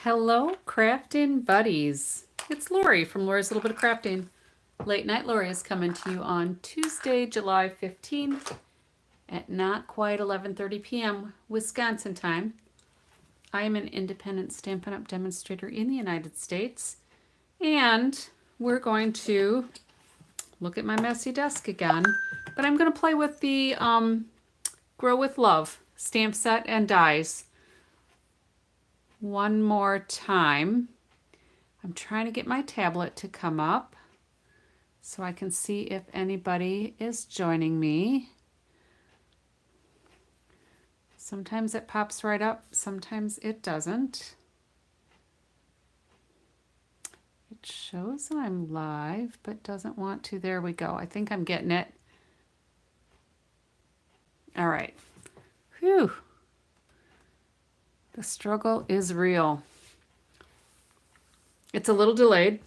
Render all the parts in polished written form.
Hello, Craftin' buddies. It's Lori from Lori's Little Bit of Crafting. Late Night Lori is coming to you on Tuesday, July 15th at not quite 11:30 p.m. Wisconsin time. I am an independent Stampin' Up! Demonstrator in the United States, and we're going to look at my messy desk again, but I'm going to play with the Grow with Love stamp set and dies one more time. I'm trying to get my tablet to come up so I can see if anybody is joining me. Sometimes it pops right up, sometimes it doesn't. It shows that I'm live, but doesn't want to. There we go. I think I'm getting it. All right. Whew. The struggle is real. It's a little delayed,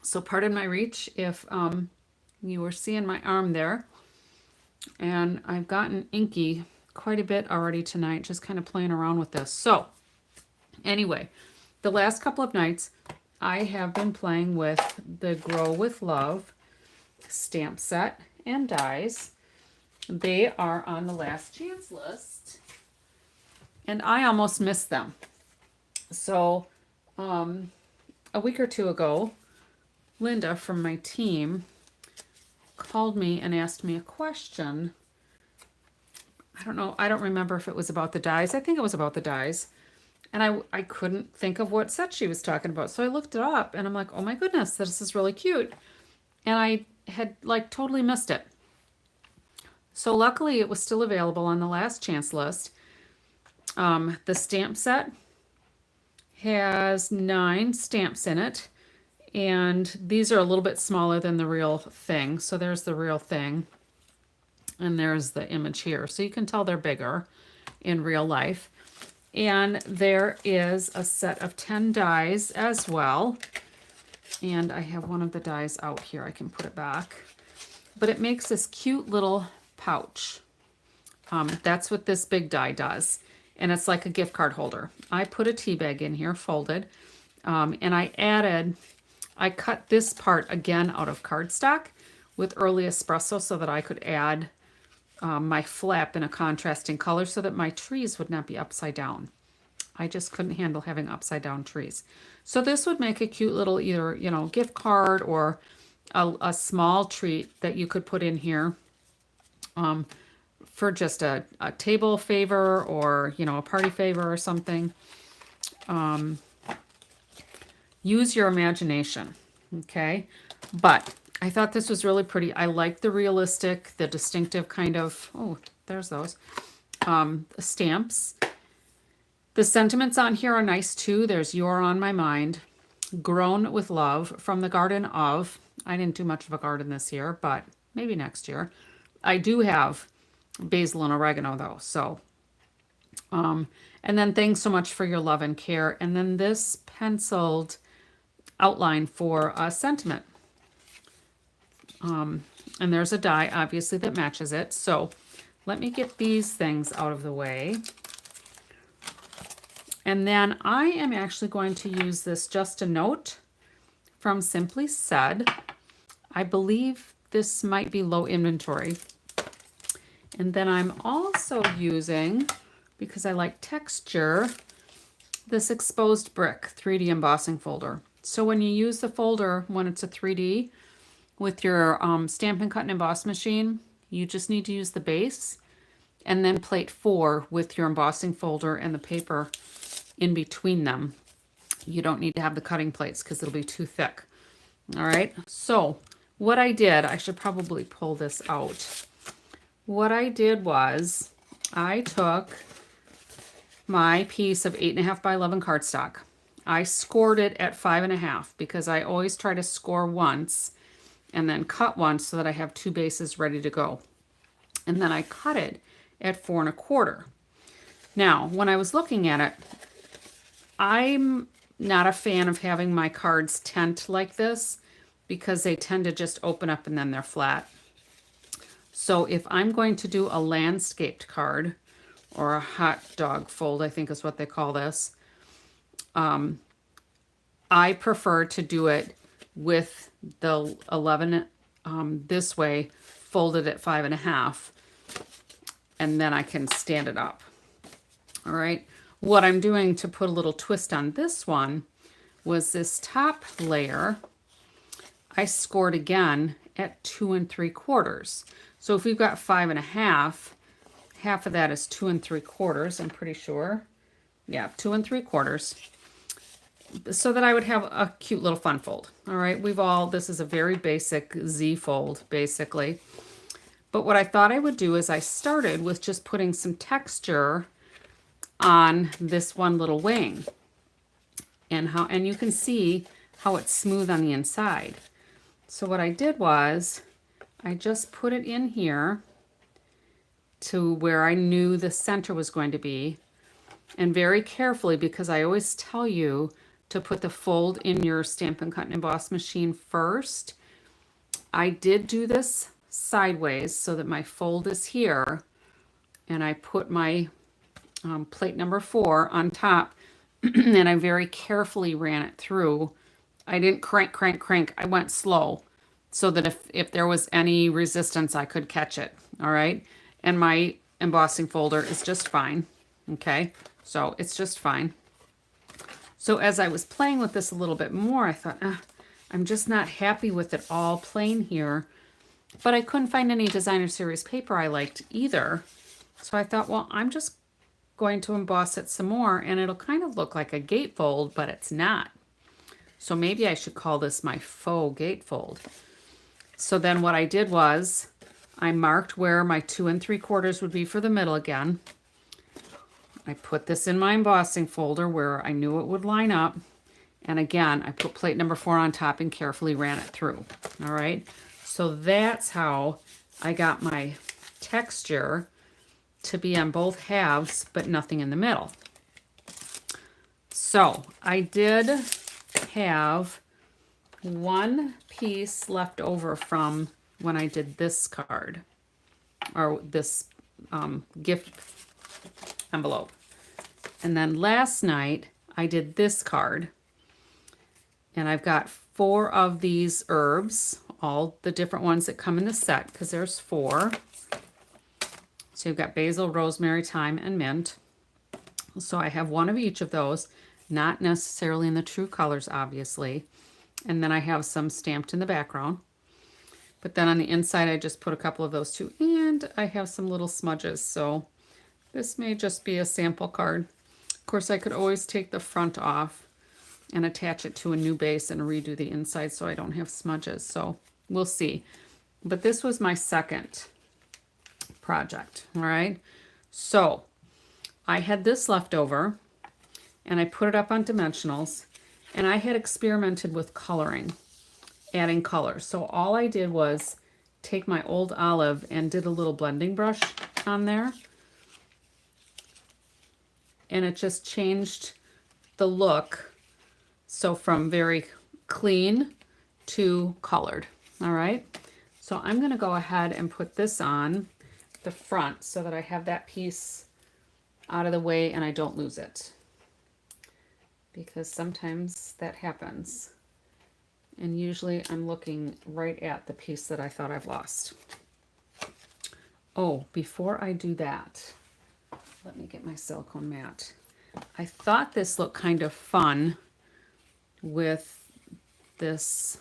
so pardon my reach if you were seeing my arm there. And I've gotten inky quite a bit already tonight, just kind of playing around with this. So anyway, the last couple of nights, I have been playing with the Grow with Love stamp set and dies. They are on the last chance list, and I almost missed them. So a week or two ago, Linda from my team called me and asked me a question. I don't know, I don't remember if it was about the dies. I think it was about the dies. And I couldn't think of what set she was talking about. So I looked it up and I'm like, oh my goodness, this is really cute. And I had like totally missed it. So luckily it was still available on the last chance list. The stamp set has 9 stamps in it. And these are a little bit smaller than the real thing. So there's the real thing. And there's the image here. So you can tell they're bigger in real life. And there is a set of 10 dies as well. And I have one of the dies out here. I can put it back. But it makes this cute little pouch. That's what this big die does. And it's like a gift card holder. I put a tea bag in here, folded. And I cut this part again out of cardstock with early espresso so that I could add my flap in a contrasting color so that my trees would not be upside down. I just couldn't handle having upside down trees. So this would make a cute little either, gift card or a small treat that you could put in here for just a table favor or, a party favor or something. Use your imagination, okay? But I thought this was really pretty. I like the realistic, the distinctive kind of, oh, there's those, stamps. The sentiments on here are nice too. There's You're on My Mind, Grown with Love, From the Garden of, I didn't do much of a garden this year, but maybe next year. I do have basil and oregano though, so. And then Thanks So Much for Your Love and Care. And then this penciled outline for a sentiment. And there's a die, obviously, that matches it. So let me get these things out of the way. And then I am actually going to use this Just a Note from Simply Said. I believe this might be low inventory. And then I'm also using, because I like texture, this Exposed Brick 3D embossing folder. So when you use the folder, when it's a 3D, with your Stampin' Cut and Emboss machine, you just need to use the base and then plate 4 with your embossing folder and the paper in between them. You don't need to have the cutting plates because it'll be too thick. All right, so what I did, I should probably pull this out. What I did was I took my piece of 8.5 by 11 cardstock. I scored it at 5.5 because I always try to score once and then cut once so that I have 2 bases ready to go. And then I cut it at 4.25. Now, when I was looking at it, I'm not a fan of having my cards tent like this because they tend to just open up and then they're flat. So if I'm going to do a landscaped card or a hot dog fold, I think is what they call this, I prefer to do it with the 11 this way, folded at 5.5, and then I can stand it up. All right. What I'm doing to put a little twist on this one was this top layer, I scored again at 2 3/4. So if we've got 5.5, half of that is 2 3/4, I'm pretty sure. Yeah, 2 3/4. So that I would have a cute little fun fold. All right, this is a very basic Z fold, basically. But what I thought I would do is I started with just putting some texture on this one little wing. And you can see how it's smooth on the inside. So what I did was I just put it in here to where I knew the center was going to be, and very carefully, because I always tell you to put the fold in your Stampin' Cut and Emboss machine first. I did do this sideways so that my fold is here, and I put my plate number 4 on top, and I very carefully ran it through. I didn't crank, crank, crank. I went slow so that if there was any resistance, I could catch it. All right. And my embossing folder is just fine. Okay. So it's just fine. So as I was playing with this a little bit more, I thought, I'm just not happy with it all plain here. But I couldn't find any designer series paper I liked either. So I thought, well, I'm just going to emboss it some more, and it'll kind of look like a gatefold, but it's not. So maybe I should call this my faux gatefold. So then what I did was I marked where my 2 3/4 would be for the middle again. I put this in my embossing folder where I knew it would line up. And again, I put plate number 4 on top and carefully ran it through. All right. So that's how I got my texture to be on both halves, but nothing in the middle. So I did have one piece left over from when I did this card, or this gift envelope. And then last night I did this card, and I've got 4 of these herbs, all the different ones that come in the set, because there's 4. So you've got basil, rosemary, thyme, and mint. So I have one of each of those, not necessarily in the true colors, obviously. And then I have some stamped in the background. But then on the inside, I just put a couple of those too. And I have some little smudges. So this may just be a sample card. Of course, I could always take the front off and attach it to a new base and redo the inside so I don't have smudges. So we'll see. But this was my second project. All right. So I had this left over, and I put it up on dimensionals, and I had experimented with coloring, adding color. So all I did was take my old olive and did a little blending brush on there, and it just changed the look. So from very clean to colored. All right. So I'm going to go ahead and put this on the front so that I have that piece out of the way and I don't lose it, because sometimes that happens, and usually I'm looking right at the piece that I thought I've lost. Oh, before I do that, let me get my silicone mat. I thought this looked kind of fun with this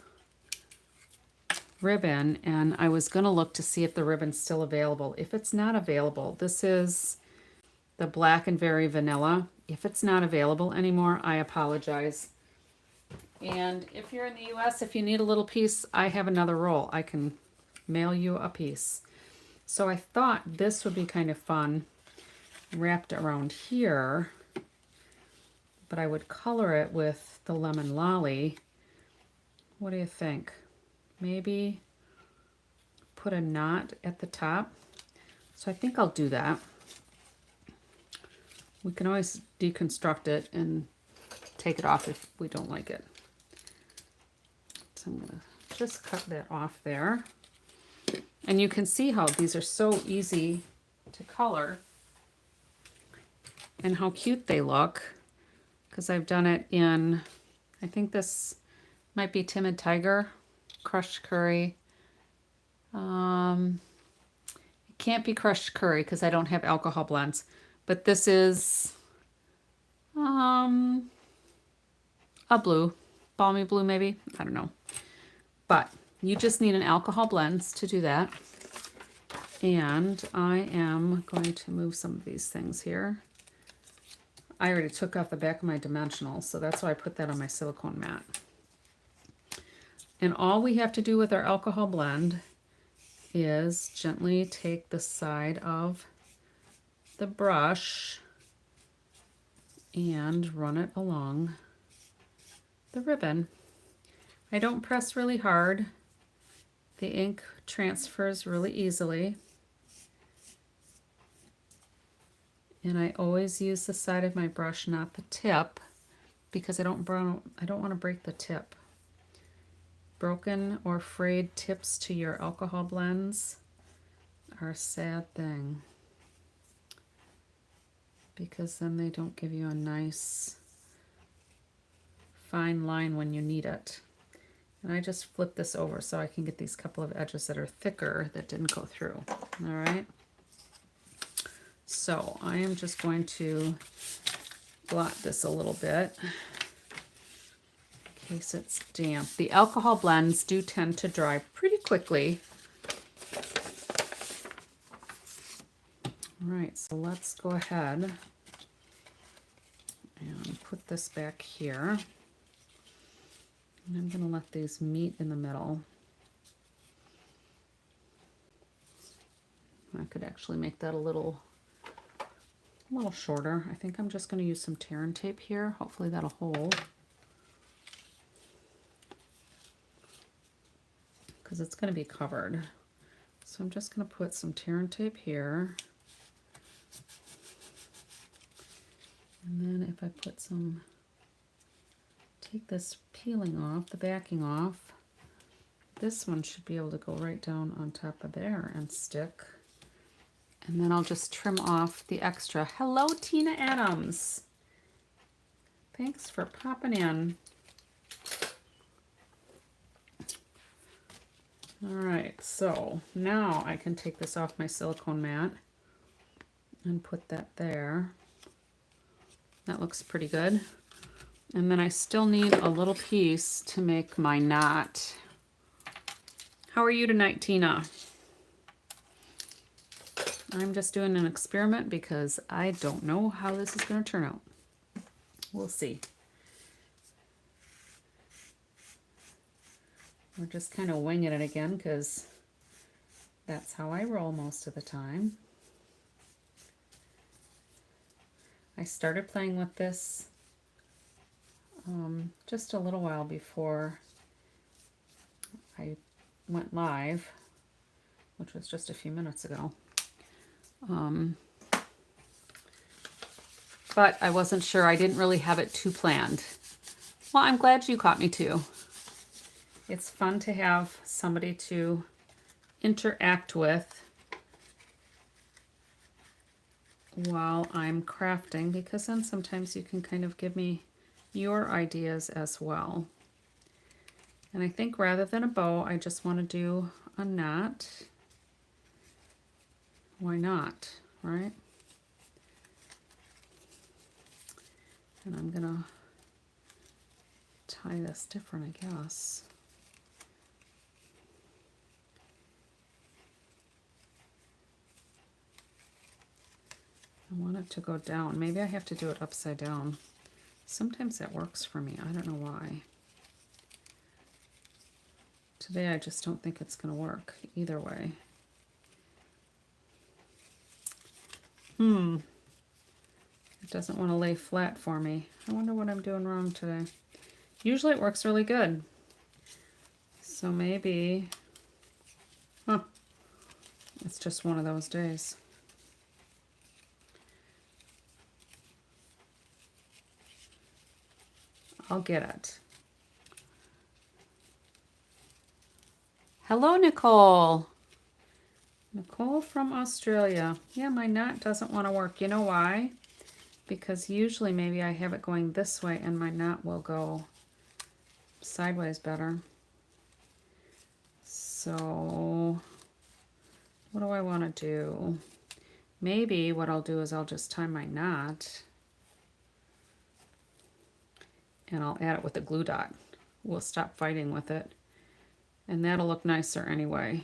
ribbon, and I was going to look to see if the ribbon's still available. If it's not available, this is the Black and Very Vanilla. If it's not available anymore, I apologize. And if you're in the US, if you need a little piece, I have another roll. I can mail you a piece. So I thought this would be kind of fun wrapped around here, but I would color it with the Lemon Lolly. What do you think? Maybe put a knot at the top. So I think I'll do that. We can always deconstruct it and take it off if we don't like it. So I'm going to just cut that off there. And you can see how these are so easy to color and how cute they look, because I've done it in, I think this might be Timid Tiger, crushed curry. It can't be crushed curry because I don't have alcohol blends. But this is a blue, balmy blue maybe, I don't know. But you just need an alcohol blends to do that. And I am going to move some of these things here. I already took off the back of my dimensionals, so that's why I put that on my silicone mat. And all we have to do with our alcohol blend is gently take the side of the brush and run it along the ribbon. I don't press really hard. The ink transfers really easily. And I always use the side of my brush, not the tip, because I don't want to break the tip. Broken or frayed tips to your alcohol blends are a sad thing, because then they don't give you a nice fine line when you need it. And I just flip this over so I can get these couple of edges that are thicker that didn't go through. All right. So I am just going to blot this a little bit in case it's damp. The alcohol blends do tend to dry pretty quickly. All right, so let's go ahead and put this back here. And I'm going to let these meet in the middle. I could actually make that a little shorter. I think I'm just going to use some tear and tape here. Hopefully that'll hold, because it's going to be covered. So I'm just going to put some tear and tape here. And then if I put some, take this peeling off, the backing off, this one should be able to go right down on top of there and stick. And then I'll just trim off the extra. Hello, Tina Adams. Thanks for popping in. All right, so now I can take this off my silicone mat and put that there. That looks pretty good. And then I still need a little piece to make my knot. How are you tonight, Tina? I'm just doing an experiment because I don't know how this is going to turn out. We'll see. We're just kind of winging it again because that's how I roll most of the time. I started playing with this just a little while before I went live, which was just a few minutes ago. But I wasn't sure. I didn't really have it too planned. Well, I'm glad you caught me too. It's fun to have somebody to interact with while I'm crafting, because then sometimes you can kind of give me your ideas as well. And I think rather than a bow, I just want to do a knot. Why not, right? And I'm gonna tie this different, I guess. I want it to go down. Maybe I have to do it upside down. Sometimes that works for me. I don't know why. Today I just don't think it's going to work either way. It doesn't want to lay flat for me. I wonder what I'm doing wrong today. Usually it works really good. So maybe, it's just one of those days. I'll get it. Hello, Nicole. Nicole from Australia. Yeah, my knot doesn't want to work. You know why? because usually maybe I have it going this way and my knot will go sideways better. So what do I want to do? Maybe what I'll do is I'll just tie my knot and I'll add it with a glue dot. We'll stop fighting with it. And that'll look nicer anyway.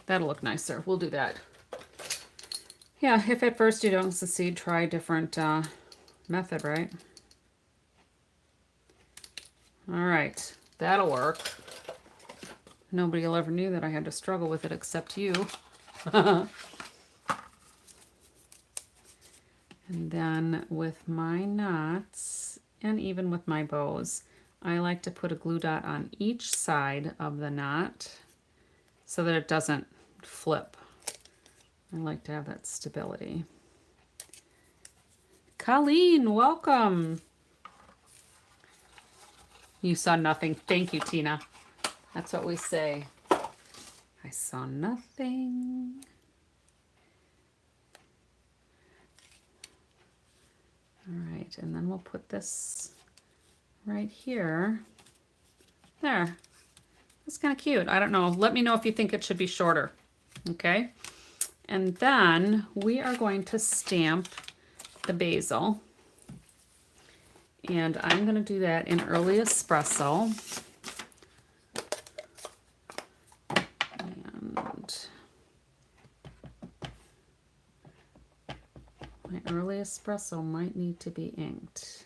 That'll look nicer. We'll do that. Yeah, if at first you don't succeed, try a different method, right? All right, that'll work. Nobody will ever knew that I had to struggle with it except you. And then with my knots, and even with my bows, I like to put a glue dot on each side of the knot so that it doesn't flip. I like to have that stability. Colleen, welcome. You saw nothing. Thank you, Tina. That's what we say. I saw nothing. All right, and then we'll put this right here. There. That's kind of cute. I don't know. Let me know if you think it should be shorter. Okay. And then we are going to stamp the basil. And I'm going to do that in early espresso. And my early espresso might need to be inked.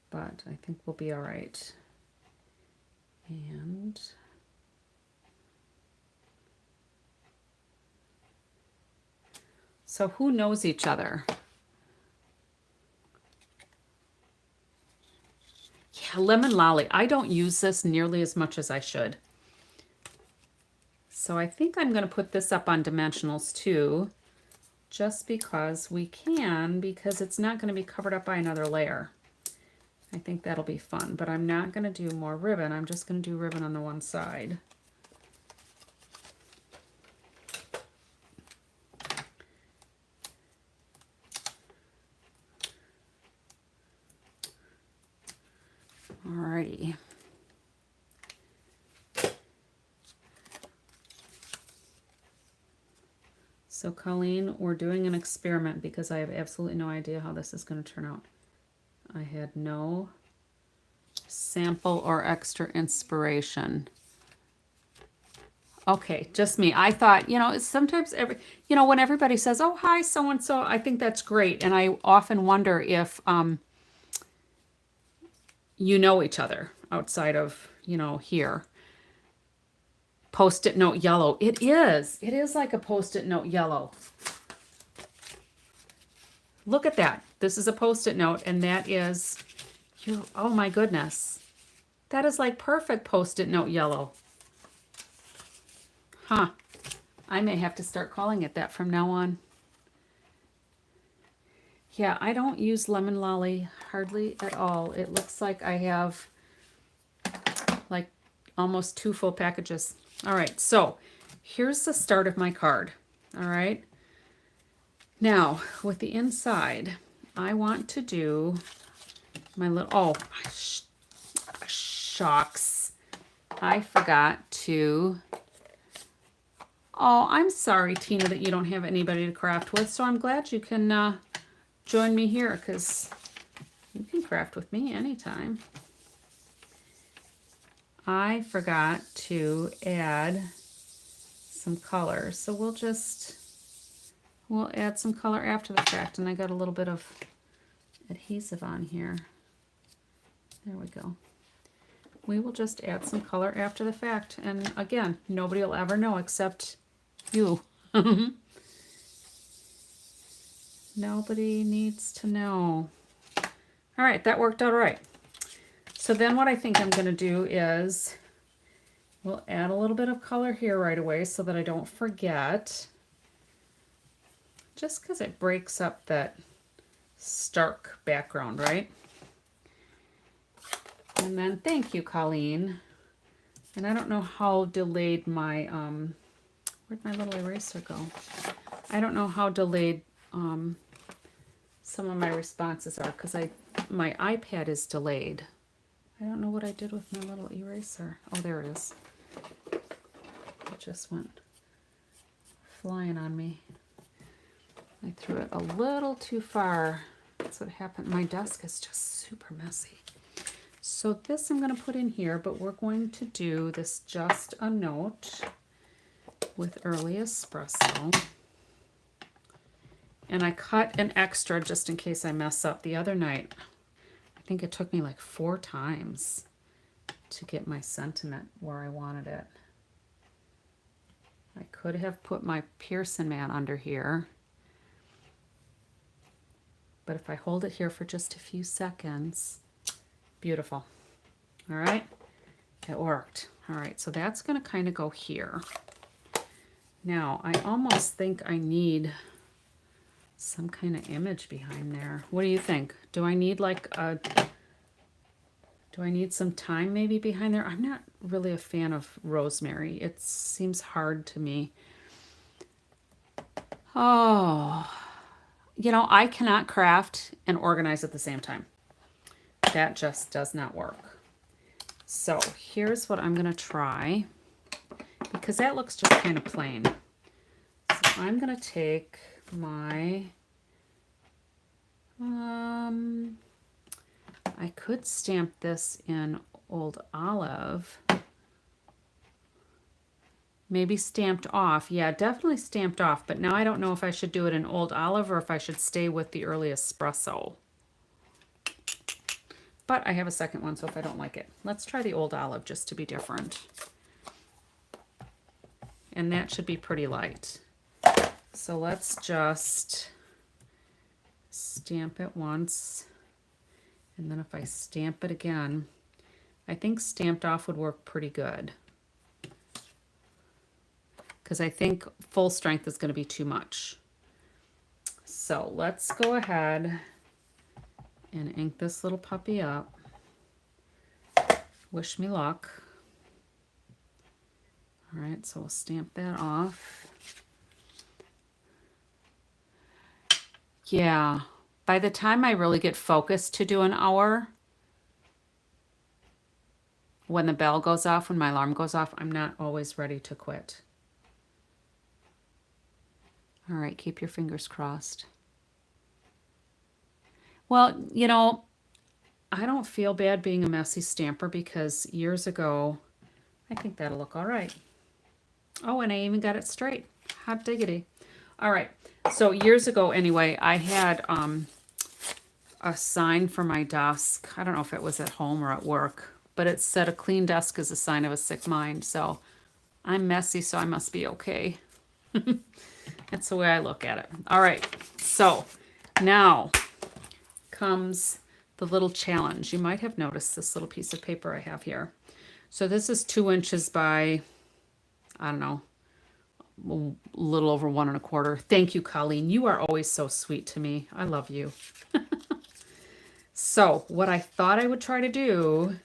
But I think we'll be all right. And so who knows each other? Yeah, Lemon Lolly. I don't use this nearly as much as I should. So I think I'm going to put this up on dimensionals too, just because we can, because it's not going to be covered up by another layer. I think that'll be fun, but I'm not going to do more ribbon. I'm just going to do ribbon on the one side. Alrighty. So Colleen, we're doing an experiment because I have absolutely no idea how this is going to turn out. I had no sample or extra inspiration. Okay, just me. I thought, you know, sometimes when everybody says, "Oh, hi, so and so," I think that's great, and I often wonder if you know each other outside of, here. Post-it note yellow. It is. It is like a post-it note yellow. Look at that. This is a post-it note, and that is, oh my goodness. That is like perfect post-it note yellow. Huh. I may have to start calling it that from now on. Yeah, I don't use Lemon Lolly hardly at all. It looks like I have like almost 2 full packages. All right, so here's the start of my card. All right. Now, with the inside, I want to do my little, shucks. I forgot to, I'm sorry, Tina, that you don't have anybody to craft with, so I'm glad you can join me here, because you can craft with me anytime. I forgot to add some color, so we'll add some color after the fact, and I got a little bit of adhesive on here. There we go. We will just add some color after the fact, and again, nobody will ever know except you. Nobody needs to know. All right, that worked out all right. So then what I think I'm going to do is we'll add a little bit of color here right away so that I don't forget. Just because it breaks up that stark background, right? And then thank you, Colleen. And I don't know how delayed my, where'd my little eraser go? I don't know how delayed some of my responses are, because my iPad is delayed. I don't know what I did with my little eraser. Oh, there it is. It just went flying on me. I threw it a little too far. That's what happened. My desk is just super messy. So this I'm going to put in here, but we're going to do this just a note with early espresso. And I cut an extra just in case I mess up. The other night, I think it took me like 4 times to get my sentiment where I wanted it. I could have put my Pearson Man under here. But if I hold it here for just a few seconds, beautiful. All right, it worked. All right, so that's going to kind of go here. Now, I almost think I need some kind of image behind there. What do you think? Do I need some time maybe behind there? I'm not really a fan of rosemary. It seems hard to me. Oh, you know, I cannot craft and organize at the same time. That just does not work. So here's what I'm going to try, because that looks just kind of plain. So I'm going to take my, I could stamp this in Old Olive. Maybe stamped off. Yeah, definitely stamped off. But now I don't know if I should do it in Old Olive or if I should stay with the early espresso. But I have a second one, so if I don't like it, let's try the Old Olive just to be different. And that should be pretty light. So let's just stamp it once. And then if I stamp it again, I think stamped off would work pretty good. Because I think full strength is going to be too much. So let's go ahead and ink this little puppy up. Wish me luck. All right, so we'll stamp that off. Yeah, by the time I really get focused to do an hour, when the bell goes off, when my alarm goes off, I'm not always ready to quit. All right, keep your fingers crossed. Well, you know, I don't feel bad being a messy stamper because years ago, I think that'll look all right. Oh, and I even got it straight. Hot diggity. All right, so years ago anyway, I had a sign for my desk. I don't know if it was at home or at work, but it said a clean desk is a sign of a sick mind. So I'm messy, so I must be okay. That's the way I look at it. All right, so now comes the little challenge. You might have noticed this little piece of paper I have here. So this is 2 inches by, I don't know, a little over 1 1/4. Thank you, Colleen. You are always so sweet to me. I love you. So what I thought I would try to do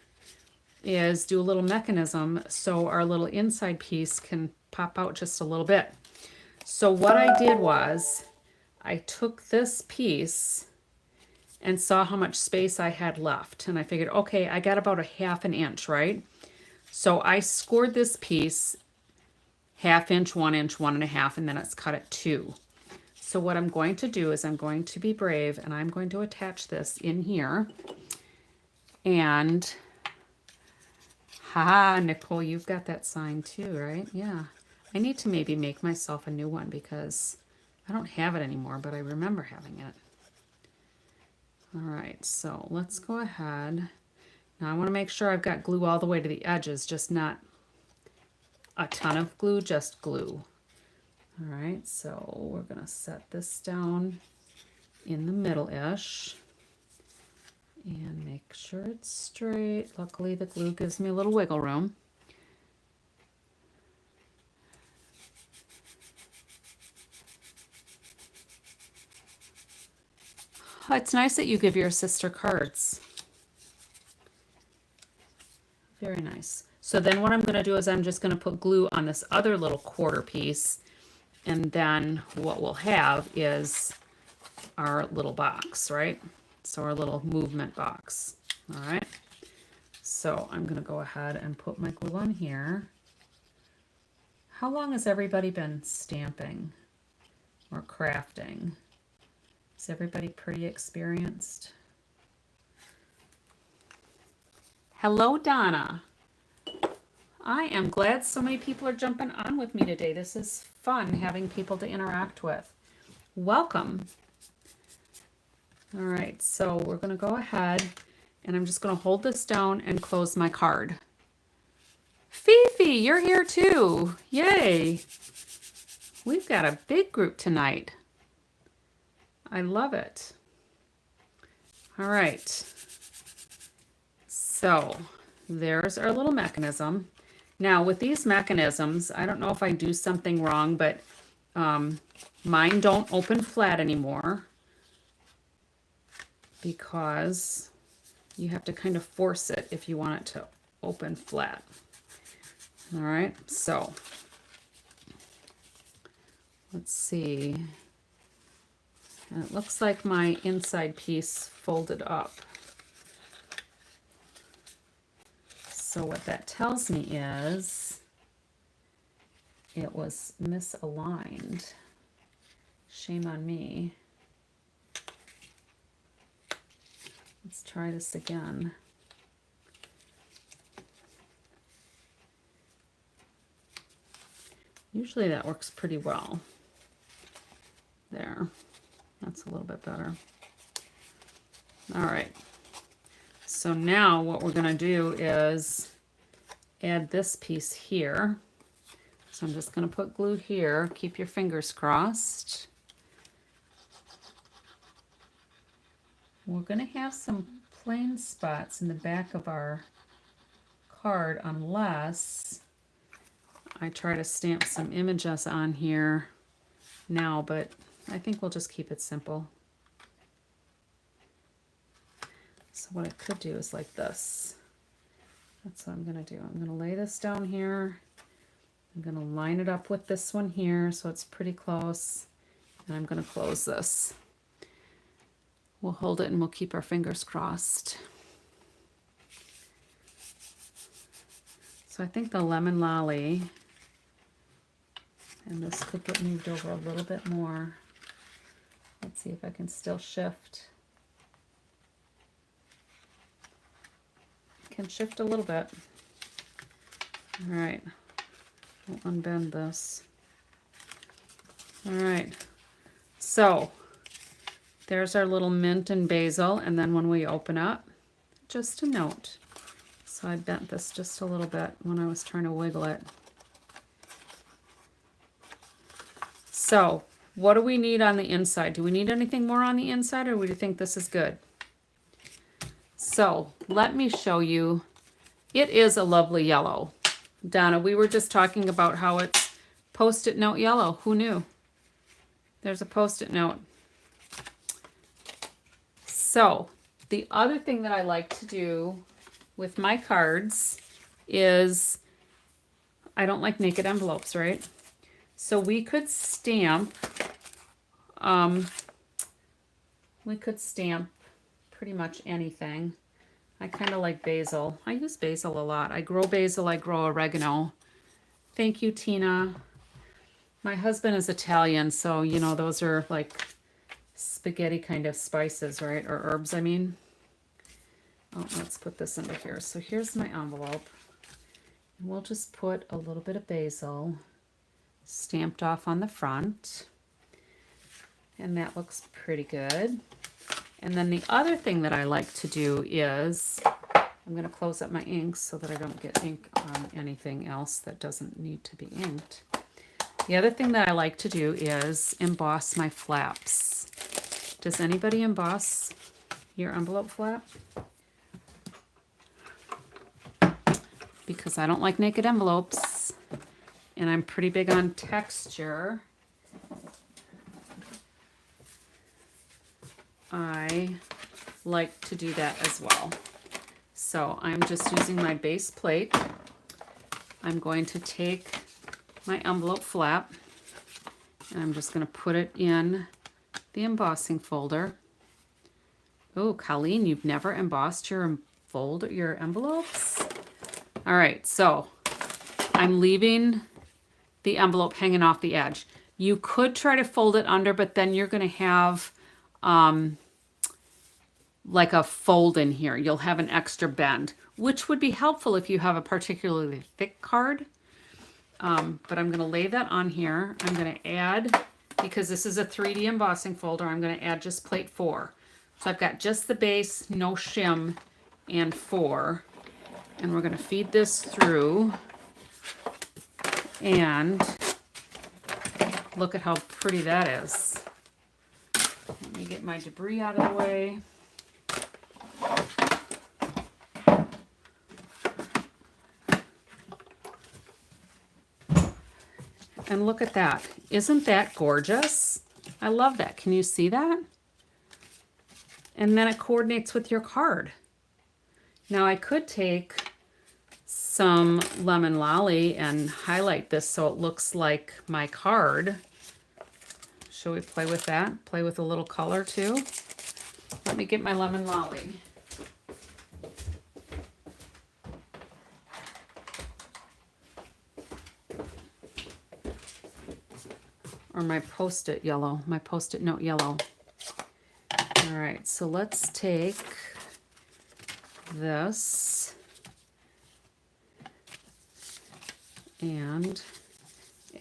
is do a little mechanism so our little inside piece can pop out just a little bit. So what I did was I took this piece and saw how much space I had left. And I figured, okay, I got about a 1/2 inch, right? So I scored this piece 1/2 inch, 1 inch, 1 1/2, and then it's cut at 2. So what I'm going to do is I'm going to be brave and I'm going to attach this in here. And, haha, Nicole, you've got that sign too, right? Yeah. I need to maybe make myself a new one because I don't have it anymore, but I remember having it. All right, so let's go ahead. Now I want to make sure I've got glue all the way to the edges, just not a ton of glue, just glue. All right, so we're going to set this down in the middle-ish and make sure it's straight. Luckily, the glue gives me a little wiggle room. Oh, it's nice that you give your sister cards. Very nice. So then what I'm going to do is I'm just going to put glue on this other little 1/4 piece. And then what we'll have is our little box, right? So our little movement box. All right. So I'm going to go ahead and put my glue on here. How long has everybody been stamping or crafting? Is everybody pretty experienced? Hello, Donna. I am glad so many people are jumping on with me today. This is fun having people to interact with. Welcome. All right, so we're going to go ahead and I'm just going to hold this down and close my card. Fifi, you're here too. Yay. We've got a big group tonight. I love it. All right. So there's our little mechanism. Now with these mechanisms, I don't know if I do something wrong, but mine don't open flat anymore because you have to kind of force it if you want it to open flat. All right, so let's see. And it looks like my inside piece folded up. So what that tells me is it was misaligned. Shame on me. Let's try this again. Usually that works pretty well. There. That's a little bit better. All right. So now what we're going to do is add this piece here. So I'm just going to put glue here. Keep your fingers crossed. We're going to have some plain spots in the back of our card unless I try to stamp some images on here now, but I think we'll just keep it simple. So what I could do is like this. That's what I'm going to do. I'm going to lay this down here. I'm going to line it up with this one here so it's pretty close. And I'm going to close this. We'll hold it and we'll keep our fingers crossed. So I think the lemon lolly, and this could get moved over a little bit more. Let's see if I can still shift. Can shift a little bit. All right, we'll unbend this. All right, so there's our little mint and basil, and then when we open up, just a note. So I bent this just a little bit when I was trying to wiggle it. So what do we need on the inside? Do we need anything more on the inside, or do you think this is good? So let me show you. It is a lovely yellow. Donna, we were just talking about how it's Post-it note yellow. Who knew? There's a Post-it note. So the other thing that I like to do with my cards is I don't like naked envelopes, right? So we could stamp pretty much anything. I kind of like basil. I use basil a lot. I grow basil, I grow oregano. Thank you, Tina. My husband is Italian, so you know those are like spaghetti kind of spices, right? Or herbs, I mean. Oh, let's put this under here. So here's my envelope. And we'll just put a little bit of basil stamped off on the front. And that looks pretty good. And then the other thing that I like to do is, I'm going to close up my inks so that I don't get ink on anything else that doesn't need to be inked. The other thing that I like to do is emboss my flaps. Does anybody emboss your envelope flap? Because I don't like naked envelopes, and I'm pretty big on texture. I like to do that as well. So I'm just using my base plate. I'm going to take my envelope flap and I'm just going to put it in the embossing folder. Oh, Colleen, you've never embossed your your envelopes? All right, so I'm leaving the envelope hanging off the edge. You could try to fold it under, but then you're going to have like a fold in here. You'll have an extra bend, which would be helpful if you have a particularly thick card. But I'm going to lay that on here. I'm going to add, because this is a 3D embossing folder, I'm going to add just plate 4. So I've got just the base, no shim, and 4. And we're going to feed this through. And look at how pretty that is. Let me get my debris out of the way. And look at that. Isn't that gorgeous? I love that. Can you see that? And then it coordinates with your card. Now I could take some lemon lolly and highlight this so it looks like my card. Shall we play with that? Play with a little color too? Let me get my lemon lolly. Or my Post-it yellow, my Post-it note yellow. All right, so let's take this and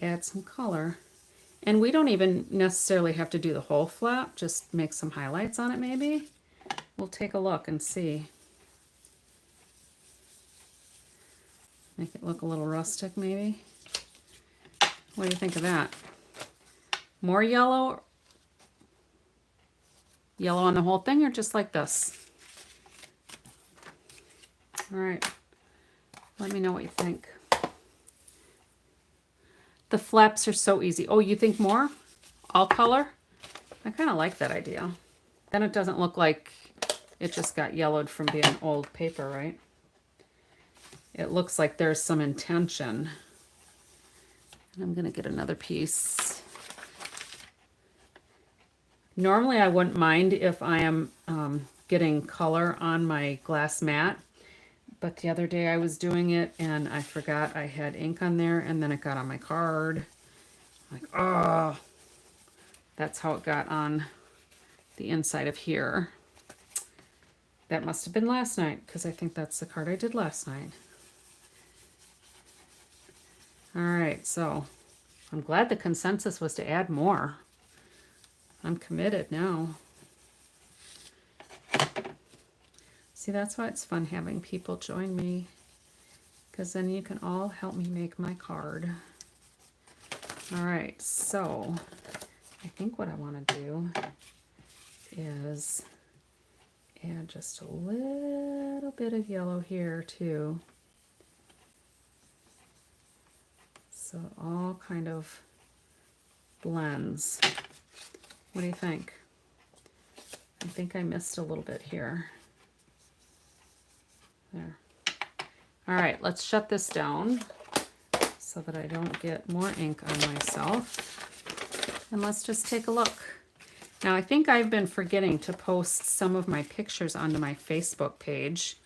add some color. And we don't even necessarily have to do the whole flap, just make some highlights on it maybe. We'll take a look and see. Make it look a little rustic maybe. What do you think of that? More yellow? Yellow on the whole thing, or just like this? All right, let me know what you think. The flaps are so easy. Oh, you think more? All color? I kind of like that idea. Then it doesn't look like it just got yellowed from being old paper, right? It looks like there's some intention. And I'm gonna get another piece. Normally I wouldn't mind if I am getting color on my glass mat, but the other day I was doing it and I forgot I had ink on there, and then it got on my card. Like, oh, that's how it got on the inside of here. That must have been last night, because I think that's the card I did last night. All right, so I'm glad the consensus was to add more. I'm committed now. See, that's why it's fun having people join me, because then you can all help me make my card. All right, so I think what I want to do is add just a little bit of yellow here too. So it all kind of blends. What do you think? I think I missed a little bit here. There. All right, let's shut this down so that I don't get more ink on myself. And let's just take a look. Now, I think I've been forgetting to post some of my pictures onto my Facebook page.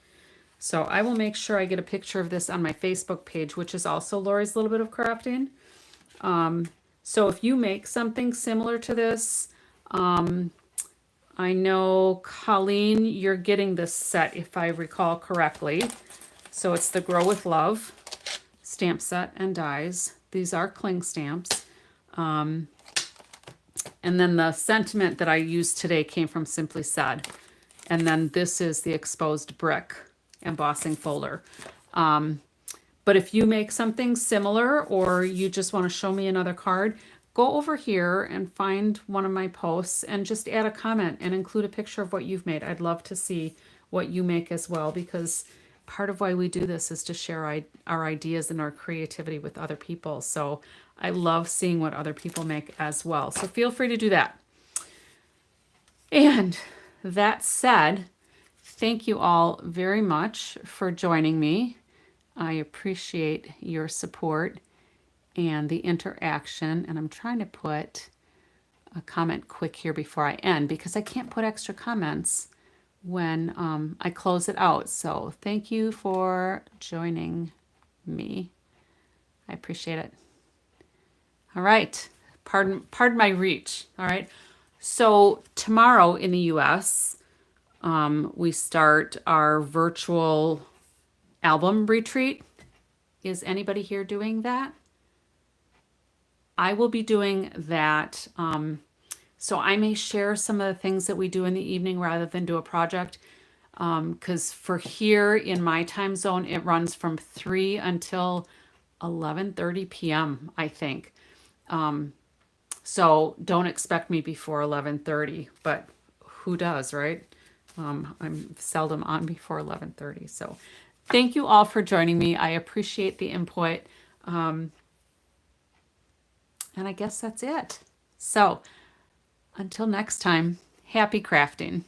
So I will make sure I get a picture of this on my Facebook page, which is also Lori's Little Bit of Crafting. So if you make something similar to this, I know, Colleen, you're getting this set, if I recall correctly. So it's the Grow with Love stamp set and dies. These are cling stamps. And then the sentiment that I used today came from Simply Said. And then this is the exposed brick embossing folder. But if you make something similar, or you just want to show me another card, go over here and find one of my posts and just add a comment and include a picture of what you've made. I'd love to see what you make as well, because part of why we do this is to share our ideas and our creativity with other people. So I love seeing what other people make as well. So feel free to do that. And that said, thank you all very much for joining me. I appreciate your support and the interaction. And I'm trying to put a comment quick here before I end because I can't put extra comments when I close it out. So thank you for joining me. I appreciate it. All right. Pardon my reach. All right. So tomorrow in the US, we start our virtual album retreat. Is anybody here doing that? I will be doing that. So I may share some of the things that we do in the evening rather than do a project. Because for here in my time zone, it runs from 3 until 11:30 p.m., I think. So don't expect me before 11:30, but who does, right? I'm seldom on before 11:30. So thank you all for joining me. I appreciate the input. And I guess that's it. So until next time, happy crafting.